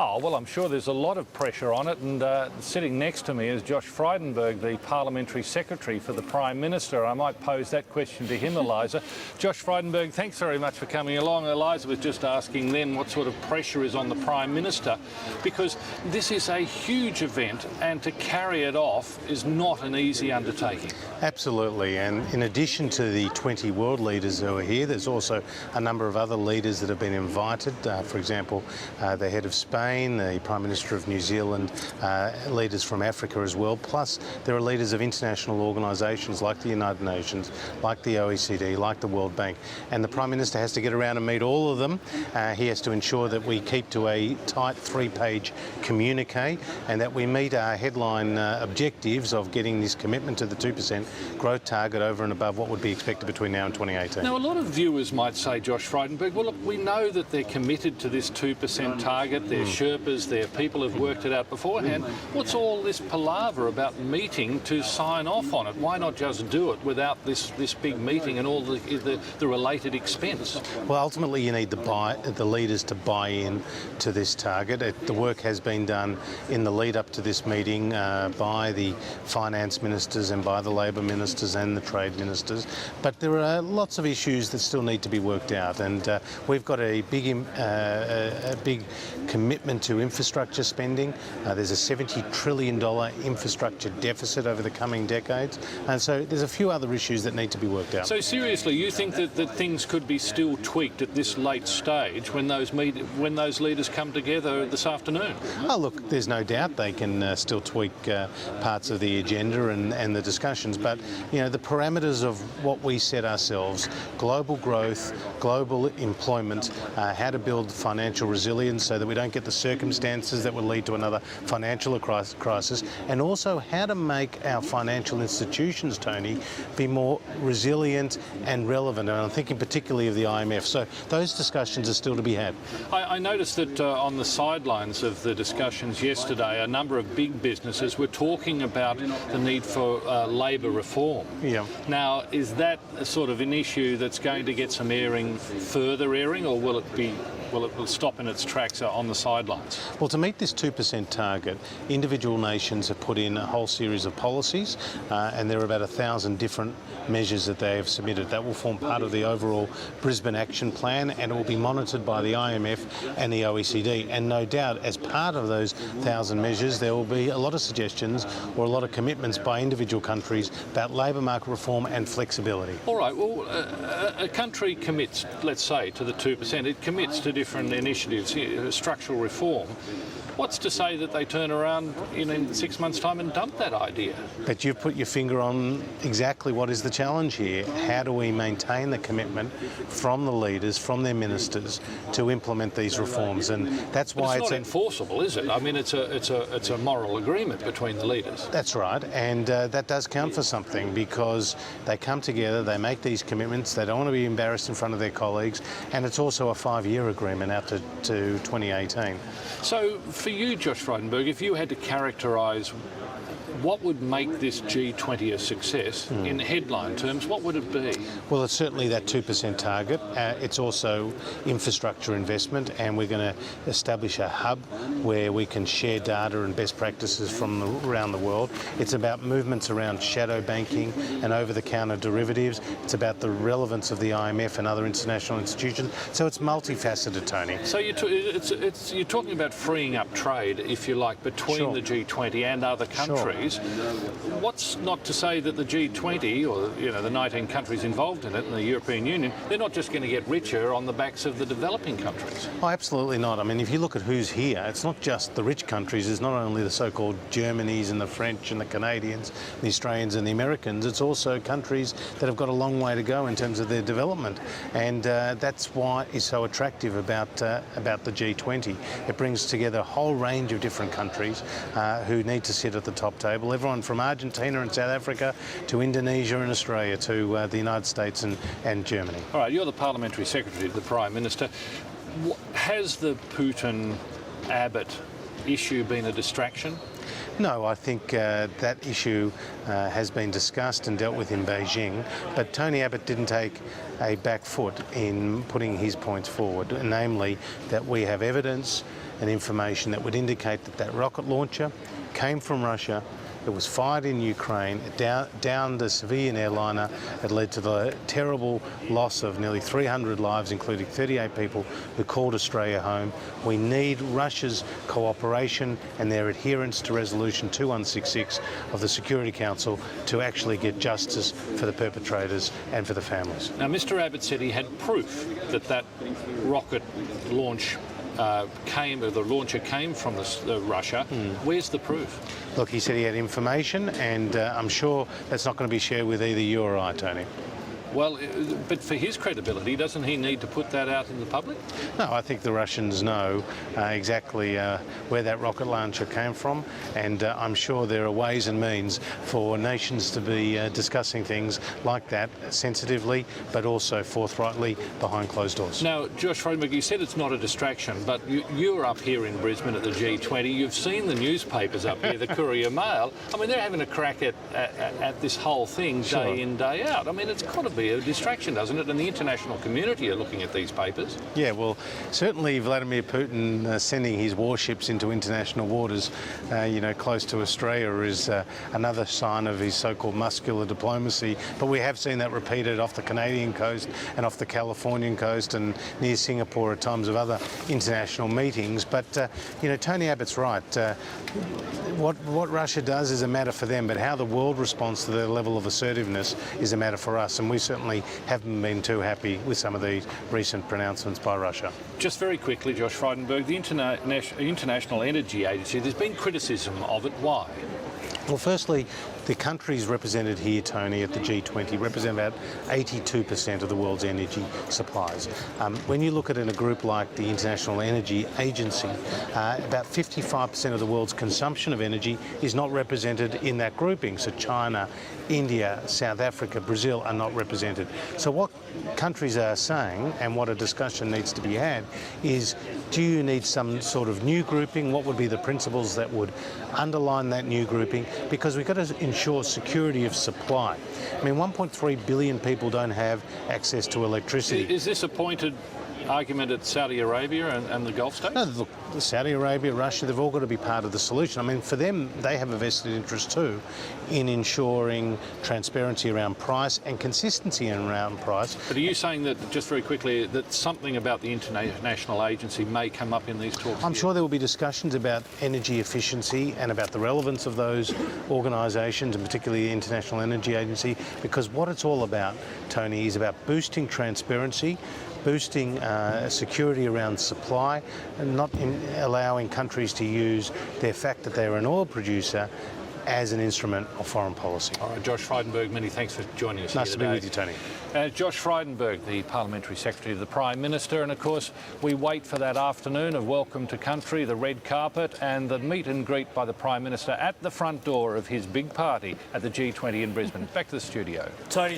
Oh, well, I'm sure there's a lot of pressure on it, and sitting next to me is Josh Frydenberg, the Parliamentary Secretary for the Prime Minister. I might pose that question to him, Eliza. Josh Frydenberg, thanks very much for coming along. Eliza was just asking then what sort of pressure is on the Prime Minister, because this is a huge event, and to carry it off is not an easy undertaking. Absolutely, and in addition to the 20 world leaders who are here, there's also a number of other leaders that have been invited. For example, the head of Spain, the Prime Minister of New Zealand, leaders from Africa as well. Plus, there are leaders of international organisations like the United Nations, like the OECD, like the World Bank. And the Prime Minister has to get around and meet all of them. He has to ensure that we keep to a tight 3-page communique and that we meet our headline objectives of getting this commitment to the 2% growth target over and above what would be expected between now and 2018. Now, a lot of viewers might say, Josh Frydenberg, well, look, we know that they're committed to this 2% target. They're Sherpas, they're people who've worked it out beforehand. What's all this palaver about meeting to sign off on it? Why not just do it without this big meeting and all the related expense? Well, ultimately you need the leaders to buy in to this target. The work has been done in the lead up to this meeting by the finance ministers and by the Labor ministers and the trade ministers. But there are lots of issues that still need to be worked out, and we've got a big commitment to infrastructure spending. There's a $70 trillion infrastructure deficit over the coming decades, and so there's a few other issues that need to be worked out. So seriously, you think that things could be still tweaked at this late stage when those leaders come together this afternoon? Oh, look, there's no doubt they can still tweak parts of the agenda and the discussions, but you know, the parameters of what we set ourselves: global growth, global employment, how to build financial resilience so that we don't get the circumstances that will lead to another financial crisis, and also how to make our financial institutions, Tony, be more resilient and relevant. And I'm thinking particularly of the IMF. So those discussions are still to be had. I noticed that on the sidelines of the discussions yesterday, a number of big businesses were talking about the need for labour reform. Yeah. Now, is that a sort of an issue that's going to get some further airing, or will it stop in its tracks on the sidelines? Well, to meet this 2% target, individual nations have put in a whole series of policies, and there are about 1,000 different measures that they have submitted. That will form part of the overall Brisbane Action Plan, and it will be monitored by the IMF and the OECD. And no doubt, as part of those 1,000 measures, there will be a lot of suggestions or a lot of commitments by individual countries about labour market reform and flexibility. All right, well, a country commits, let's say, to the 2%. It commits to different initiatives, structural reform. What's to say that they turn around in 6 months' time and dump that idea? But you've put your finger on exactly what is the challenge here. How do we maintain the commitment from the leaders, from their ministers, to implement these reforms? And that's why it's not enforceable, is it? I mean, it's a moral agreement between the leaders. That's right, and that does count for something, because they come together, they make these commitments, they don't want to be embarrassed in front of their colleagues, and it's also a 5-year agreement out to 2018. So, for you, Josh Frydenberg, if you had to characterise what would make this G20 a success in headline terms, what would it be? Well, it's certainly that 2% target. It's also infrastructure investment, and we're going to establish a hub where we can share data and best practices from around the world. It's about movements around shadow banking and over-the-counter derivatives. It's about the relevance of the IMF and other international institutions. So it's multifaceted, Tony. So you're talking about freeing up trade, if you like, between the G20 and other countries. What's not to say that the G20, or the 19 countries involved in it, and the European Union, they're not just going to get richer on the backs of the developing countries? Oh, absolutely not. I mean, if you look at who's here, it's not just the rich countries. It's not only the so-called Germanys and the French and the Canadians, the Australians and the Americans. It's also countries that have got a long way to go in terms of their development, and that's why it's so attractive about the G20. It brings together a whole range of different countries who need to sit at the top table. Everyone from Argentina and South Africa to Indonesia and Australia to the United States and Germany. All right, you're the Parliamentary Secretary to the Prime Minister. Has the Putin-Abbott issue been a distraction? No, I think that issue has been discussed and dealt with in Beijing, but Tony Abbott didn't take a back foot in putting his points forward, namely that we have evidence and information that would indicate that that rocket launcher came from Russia. It was fired in Ukraine, it downed the civilian airliner. It led to the terrible loss of nearly 300 lives, including 38 people who called Australia home. We need Russia's cooperation and their adherence to Resolution 2166 of the Security Council to actually get justice for the perpetrators and for the families. Now, Mr Abbott said he had proof that that rocket launch the launcher came from Russia. Where's the proof? Look, he said he had information, and I'm sure that's not going to be shared with either you or I, Tony. Well, but for his credibility, doesn't he need to put that out in the public? No, I think the Russians know exactly where that rocket launcher came from, and I'm sure there are ways and means for nations to be discussing things like that sensitively, but also forthrightly behind closed doors. Now, Josh Frydenberg, you said it's not a distraction, but you're up here in Brisbane at the G20. You've seen the newspapers up here, the Courier Mail. I mean, they're having a crack at this whole thing day in, day out. I mean, it's got to be a distraction, doesn't it? And the international community are looking at these papers. Yeah, well, certainly Vladimir Putin sending his warships into international waters, close to Australia is another sign of his so-called muscular diplomacy. But we have seen that repeated off the Canadian coast and off the Californian coast and near Singapore at times of other international meetings. But, Tony Abbott's right. What Russia does is a matter for them, but how the world responds to their level of assertiveness is a matter for us. And we certainly haven't been too happy with some of the recent pronouncements by Russia. Just very quickly, Josh Frydenberg, the International Energy Agency, there's been criticism of it. Why? Well, firstly, the countries represented here, Tony, at the G20 represent about 82% of the world's energy supplies. When you look at it in a group like the International Energy Agency, about 55% of the world's consumption of energy is not represented in that grouping. So China, India, South Africa, Brazil are not represented. So what countries are saying, and what a discussion needs to be had, is do you need some sort of new grouping? What would be the principles that would underline that new grouping? Because we've got to ensure security of supply. I mean, 1.3 billion people don't have access to electricity. Is this a pointed argument at Saudi Arabia and the Gulf states? No, look, Saudi Arabia, Russia, they've all got to be part of the solution. I mean, for them, they have a vested interest too in ensuring transparency around price and consistency around price. But are you saying that, just very quickly, that something about the International Agency may come up in these talks? I'm sure there will be discussions about energy efficiency and about the relevance of those organisations, and particularly the International Energy Agency, because what it's all about, Tony, is about boosting transparency, boosting security around supply, and not allowing countries to use their fact that they're an oil producer as an instrument of foreign policy. All right, Josh Frydenberg, many thanks for joining us Nice here to be today. with you, Tony. Josh Frydenberg, the Parliamentary Secretary of the Prime Minister, and of course we wait for that afternoon of welcome to country, the red carpet and the meet and greet by the Prime Minister at the front door of his big party at the G20 in Brisbane. Back to the studio. Tony.